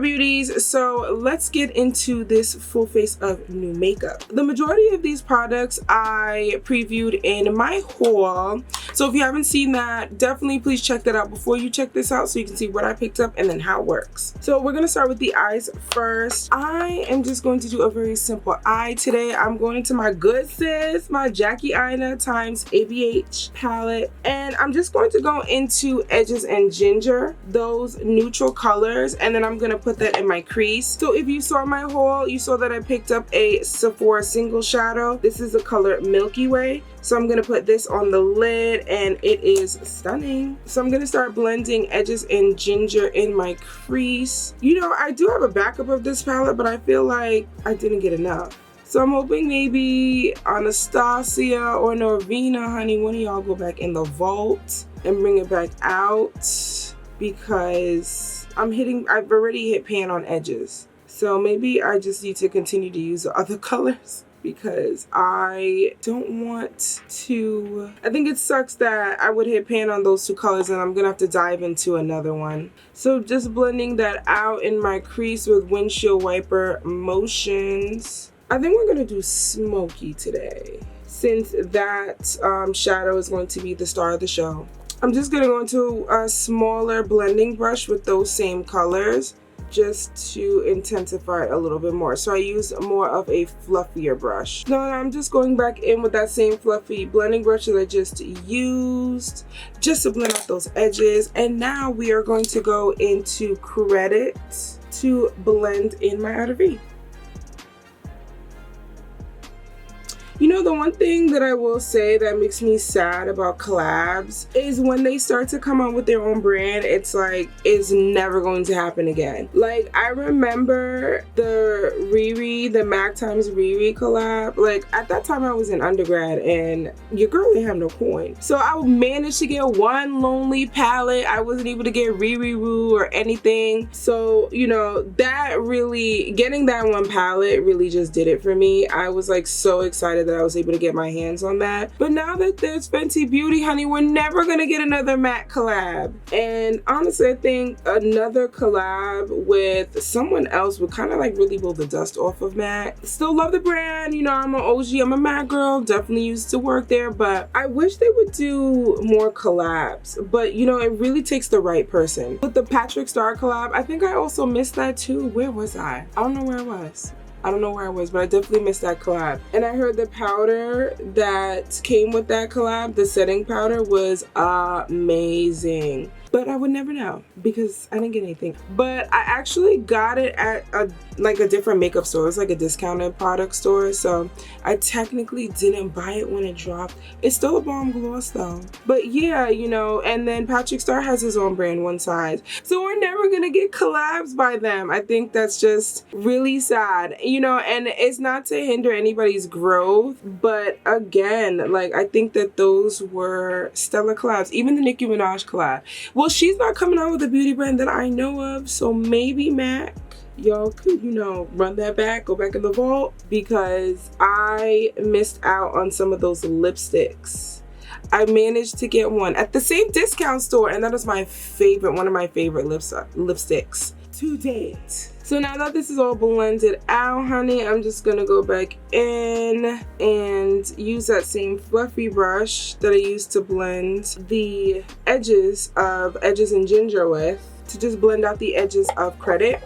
Beauties. So let's get into this full face of new makeup. The majority of these products I previewed in my haul. So if you haven't seen that, definitely please check that out before you check this out so you can see what I picked up and then how it works. So we're gonna start with the eyes first. I am just going to do a very simple eye today. I'm going into my good sis, my Aina times ABH palette, and I'm just going to go into Edges and Ginger, those neutral colors, and then I'm gonna put that in my crease. So if you saw my haul, you saw that I picked up a Sephora single shadow. This is the color Milky Way. So I'm gonna put this on the lid and it is stunning. So I'm gonna start blending Edges and Ginger in my crease. You know, I do have a backup of this palette, but I feel like I didn't get enough. So I'm hoping maybe Anastasia or Norvina, honey, one of y'all go back in the vault and bring it back out, because I've already hit pan on edges. So maybe I just need to continue to use the other colors, because I don't want to, I think it sucks that I would hit pan on those two colors and I'm gonna have to dive into another one. So just blending that out in my crease with windshield wiper motions. I think we're gonna do smoky today, since that shadow is going to be the star of the show. I'm just gonna go into a smaller blending brush with those same colors, just to intensify it a little bit more. So I use more of a fluffier brush. Now I'm just going back in with that same fluffy blending brush that I just used, just to blend out those edges. And now we are going to go into Credit to blend in my outer V. You know, the one thing that I will say that makes me sad about collabs is when they start to come out with their own brand, it's like, it's never going to happen again. Like, I remember the MAC times Riri collab. Like, at that time I was in undergrad and your girl didn't have no coin. So I managed to get one lonely palette. I wasn't able to get Riri Roo or anything. So, you know, that really, getting that one palette really just did it for me. I was like so excited that I was able to get my hands on that. But now that there's Fenty Beauty, honey, we're never gonna get another MAC collab. And honestly, I think another collab with someone else would kind of like really blow the dust off of MAC. Still love the brand, you know, I'm an OG, I'm a MAC girl, definitely used to work there, but I wish they would do more collabs. But you know, it really takes the right person. With the Patrick Star collab, I think I also missed that too. Where was I? I don't know where I was. I don't know where I was, but I definitely missed that collab. And I heard the powder that came with that collab, the setting powder, was amazing. But I would never know because I didn't get anything. But I actually got it at a different makeup store. It's like a discounted product store. So I technically didn't buy it when it dropped. It's still a bomb gloss though. But yeah, you know, and then Patrick Star has his own brand, One Size. So we're never gonna get collabs by them. I think that's just really sad. You know, and it's not to hinder anybody's growth. But again, like, I think that those were stellar collabs. Even the Nicki Minaj collab. Well, she's not coming out with a beauty brand that I know of, so maybe MAC, y'all could, you know, run that back, go back in the vault, because I missed out on some of those lipsticks. I managed to get one at the same discount store, and that is my favorite, one of my favorite lipsticks to date. So now that this is all blended out, honey, I'm just gonna go back in and use that same fluffy brush that I used to blend the edges of Edges and Ginger with, to just blend out the edges of Credit.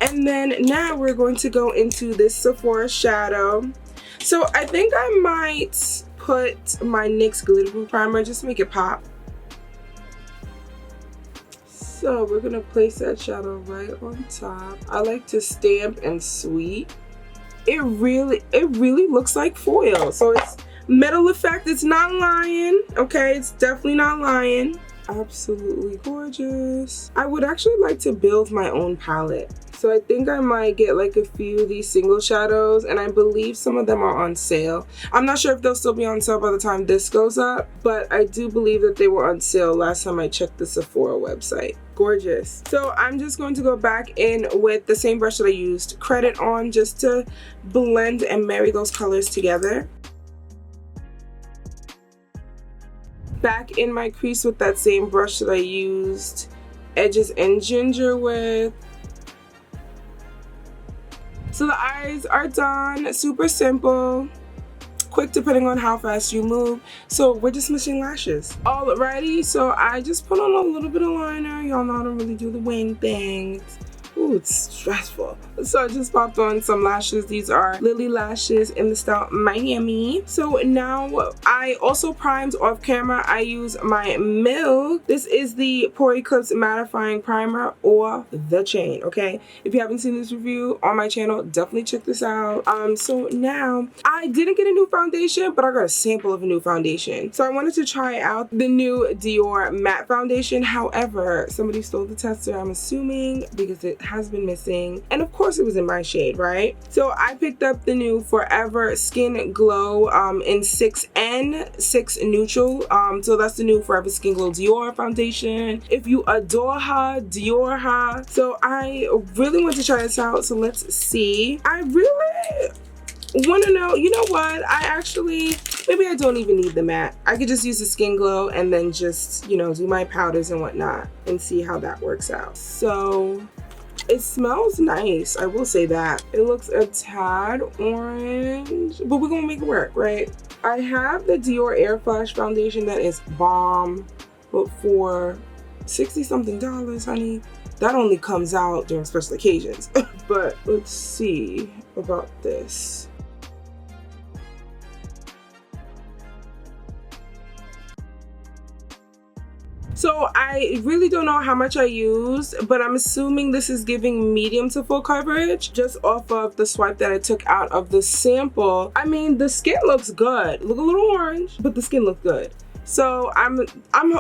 And then now we're going to go into this Sephora shadow. So I think I might put my NYX Glitter Glue Primer just to make it pop. So we're gonna place that shadow right on top. I like to stamp and sweep. It really looks like foil. So it's metal effect, it's not lying, okay? It's definitely not lying. Absolutely gorgeous. I would actually like to build my own palette. So I think I might get like a few of these single shadows, and I believe some of them are on sale. I'm not sure if they'll still be on sale by the time this goes up, but I do believe that they were on sale last time I checked the Sephora website. Gorgeous. So I'm just going to go back in with the same brush that I used Credit on, just to blend and marry those colors together. Back in my crease with that same brush that I used Edges and Ginger with. So the eyes are done, super simple, quick depending on how fast you move. So we're just missing lashes. Alrighty, so I just put on a little bit of liner. Y'all know I don't really do the wing things. Ooh, it's stressful. So I just popped on some lashes. These are Lily lashes in the style Miami. So now I also primed off camera. I use my Milk. This is the Pore Eclipse Mattifying Primer or the chain, okay? If you haven't seen this review on my channel, definitely check this out. So now I didn't get a new foundation, but I got a sample of a new foundation. So I wanted to try out the new Dior matte foundation. However, somebody stole the tester, I'm assuming, because it has been missing, and of course it was in my shade, right? So I picked up the new Forever Skin Glow in 6N, 6 Neutral. So that's the new Forever Skin Glow Dior foundation. If you adore her, Dior her. So I really want to try this out, so let's see. I really want to know, you know what, I actually, maybe I don't even need the matte. I could just use the Skin Glow and then just, you know, do my powders and whatnot and see how that works out. So it smells nice, I will say that. It looks a tad orange, but we're gonna make it work, right? I have the Dior Air Flash foundation that is bomb, but for $60 something, honey, that only comes out during special occasions. But let's see about this. So I really don't know how much I used, but I'm assuming this is giving medium to full coverage just off of the swipe that I took out of the sample. I mean, the skin looks good. Look a little orange, but the skin looks good. So I'm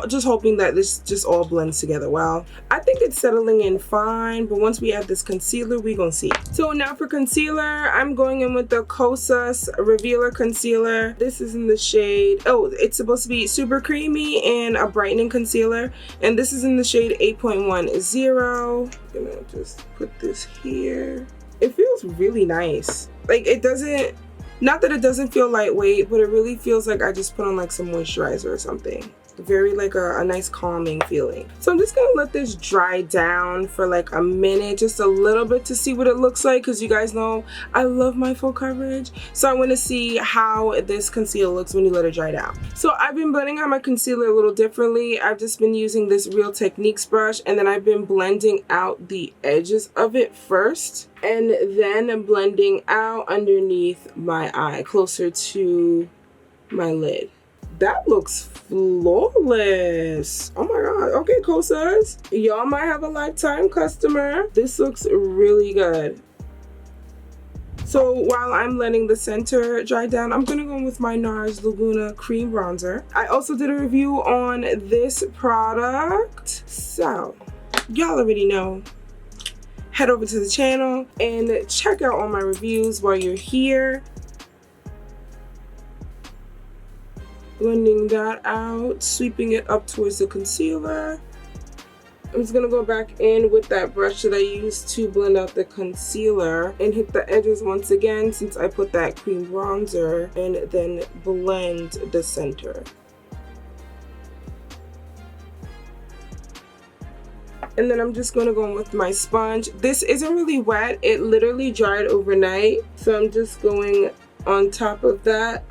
just hoping that this just all blends together well. I think it's settling in fine, but once we add this concealer, we gonna see. So now for concealer, I'm going in with the Kosas Revealer Concealer. This is in the shade, oh, it's supposed to be super creamy and a brightening concealer. And this is in the shade 8.10. I'm gonna just put this here. It feels really nice. Like, it doesn't, not that it doesn't feel lightweight, but it really feels like I just put on like some moisturizer or something. Very like a nice calming feeling. So I'm just gonna let this dry down for like a minute, just a little bit, to see what it looks like, because you guys know I love my full coverage. So I want to see how this concealer looks when you let it dry down. So I've been blending out my concealer a little differently. I've just been using this Real Techniques brush, and then I've been blending out the edges of it first, and then blending out underneath my eye closer to my lid. That looks flawless. Oh my god. Okay, Kosas, y'all might have a lifetime customer. This looks really good. So while I'm letting the center dry down, I'm gonna go in with my NARS Laguna cream bronzer. I also did a review on this product, so y'all already know. Head over to the channel and check out all my reviews while you're here. Blending that out, sweeping it up towards the concealer. I'm just gonna go back in with that brush that I used to blend out the concealer and hit the edges once again since I put that cream bronzer, and then blend the center. And then I'm just gonna go in with my sponge. This isn't really wet, it literally dried overnight. So I'm just going on top of that,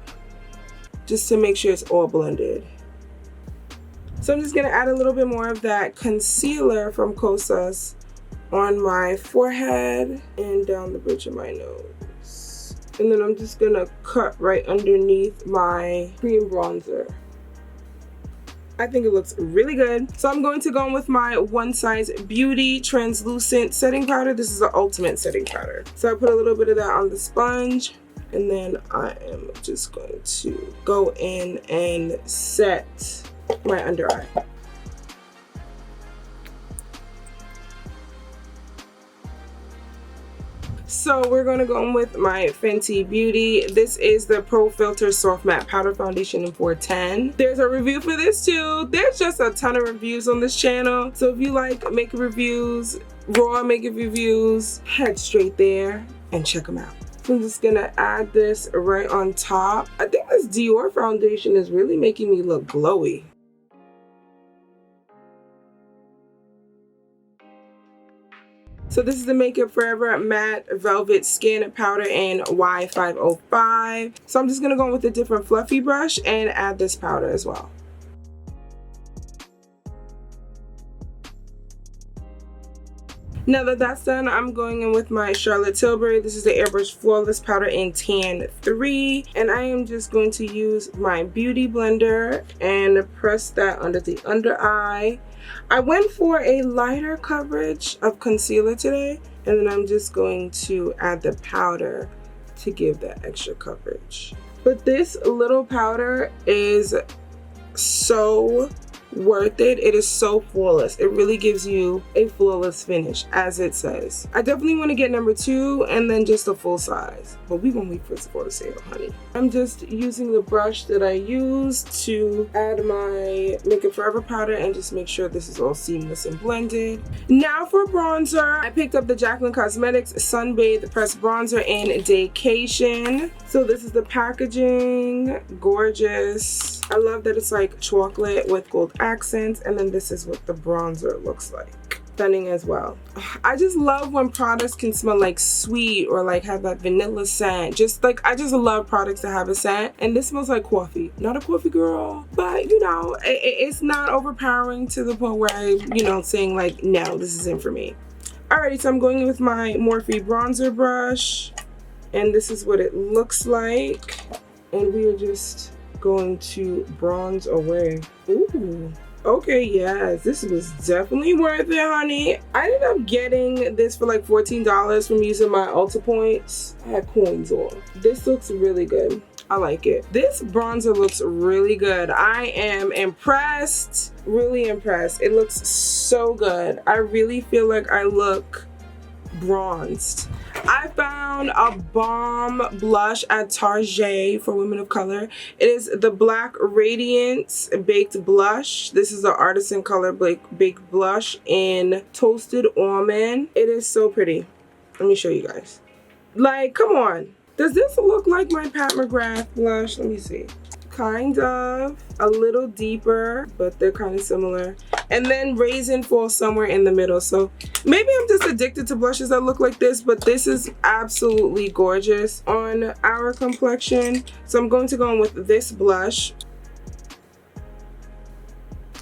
just to make sure it's all blended. So I'm just gonna add a little bit more of that concealer from Kosas on my forehead and down the bridge of my nose. And then I'm just gonna cut right underneath my cream bronzer. I think it looks really good. So I'm going to go in with my One Size Beauty translucent setting powder. This is the ultimate setting powder. So I put a little bit of that on the sponge, and then I am just going to go in and set my under eye. So we're going to go in with my Fenty Beauty. This is the Pro Filter Soft Matte Powder Foundation in 410. There's a review for this too. There's just a ton of reviews on this channel. So if you like makeup reviews, raw makeup reviews, head straight there and check them out. So I'm just gonna add this right on top. I think this Dior foundation is really making me look glowy. So this is the Makeup Forever Matte Velvet Skin Powder in Y505. So I'm just going to go with a different fluffy brush and add this powder as well. Now that that's done, I'm going in with my Charlotte Tilbury. This is the Airbrush Flawless Powder in Tan 3. And I am just going to use my Beauty Blender and press that under the under eye. I went for a lighter coverage of concealer today, and then I'm just going to add the powder to give that extra coverage. But this little powder is so worth it. It is so flawless. It really gives you a flawless finish, as it says. I definitely want to get number 2 and then just a full size, but we gonna wait for it for sale, honey. I'm just using the brush that I used to add my Makeup Forever powder and just make sure this is all seamless and blended. Now for bronzer, I picked up the Jaclyn Cosmetics Sunbathe Pressed Bronzer in Daycation. So this is the packaging, gorgeous. I love that it's like chocolate with gold accents, and then this is what the bronzer looks like. Stunning as well. I just love when products can smell like sweet or like have that vanilla scent. Just like, I just love products that have a scent, and this smells like coffee. Not a coffee girl, but you know, it's not overpowering to the point where I, you know, saying like, no, this isn't for me. Alrighty, so I'm going in with my Morphe bronzer brush, and this is what it looks like, and we are just going to bronze away. Ooh, okay, yes, this was definitely worth it, honey. I ended up getting this for like $14 from using my Ulta points. I had coins on. This looks really good. I like it. This bronzer looks really good. I am impressed, really impressed. It looks so good. I really feel like I look bronzed. I found a bomb blush at Target for women of color. It is the Black Radiance Baked Blush. This is the Artisan Color Baked Blush in Toasted Almond. It is so pretty. Let me show you guys. Like, come on. Does this look like my Pat McGrath blush? Let me see. Kind of. A little deeper, but they're kind of similar. And then Raisin falls somewhere in the middle. So maybe I'm just addicted to blushes that look like this, but this is absolutely gorgeous on our complexion. So I'm going to go in with this blush.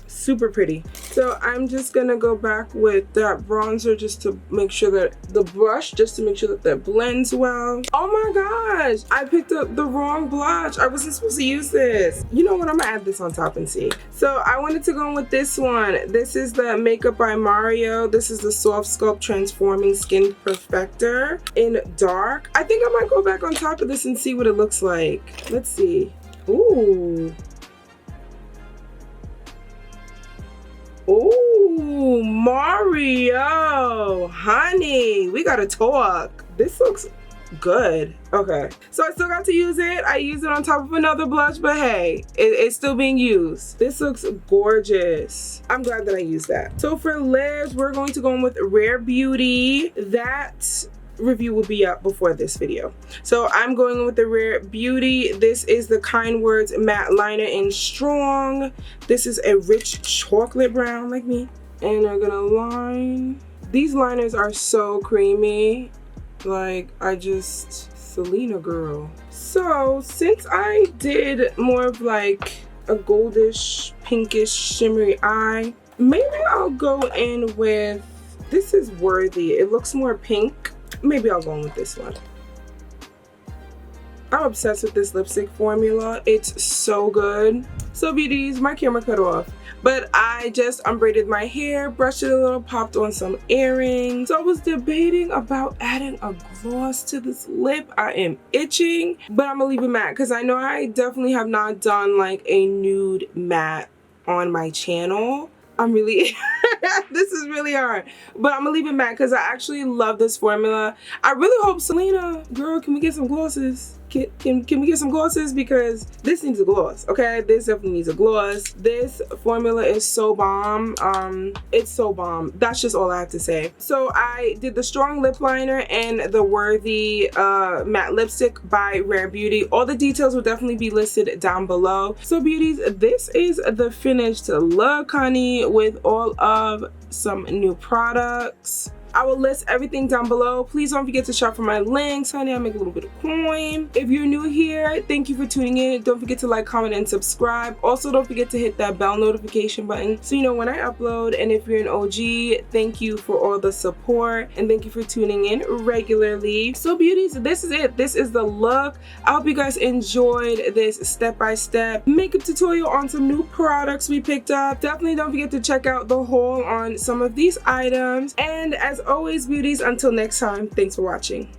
Super pretty. So I'm just gonna go back with that bronzer just to make sure that the brush, just to make sure that that blends well. Oh my gosh, I picked up the wrong blush. I wasn't supposed to use this. You know what, I'm gonna add this on top and see. So I wanted to go in with this one. This is the Makeup by Mario. This is the Soft Sculpt Transforming Skin Perfector in dark. I think I might go back on top of this and see what it looks like. Let's see. Ooh. Ooh, Mario, honey, we gotta talk. This looks good. Okay, so I still got to use it. I used it on top of another blush, but hey, it's still being used. This looks gorgeous. I'm glad that I used that. So for lips, we're going to go in with RareBeauty. That review will be up before this video. So I'm going with the RareBeauty. This is the Kind Words matte liner in strong. This is a rich chocolate brown like me, and I'm gonna line. These liners are so creamy, like I just Selena girl. So since I did more of like a goldish pinkish shimmery eye, maybe I'll go in with, this is Worthy. It looks more pink. Maybe I'll go in with this one. I'm obsessed with this lipstick formula. It's so good. So beauties, my camera cut off, but I just unbraided my hair, brushed it a little, popped on some earrings. So I was debating about adding a gloss to this lip. I am itching, but I'm gonna leave it matte because I know I definitely have not done like a nude matte on my channel. I'm really, this is really hard, but I'm gonna leave it matte because I actually love this formula. I really hope, Selena, girl, can we get some glosses? Can we get some glosses? Because this needs a gloss, okay? This definitely needs a gloss. This formula is so bomb. It's so bomb. That's just all I have to say. So I did the strong lip liner and the Worthy matte lipstick by RareBeauty. All the details will definitely be listed down below. So beauties, this is the finished look, honey, with all of some new products. I will list everything down below. Please don't forget to shop for my links, honey. I make a little bit of coin. If you're new here, thank you for tuning in. Don't forget to like, comment, and subscribe. Also, don't forget to hit that bell notification button so you know when I upload. And if you're an OG, thank you for all the support and thank you for tuning in regularly. So beauties, this is it. This is the look. I hope you guys enjoyed this step-by-step makeup tutorial on some new products we picked up. Definitely don't forget to check out the haul on some of these items. And as always, beauties, until next time, thanks for watching.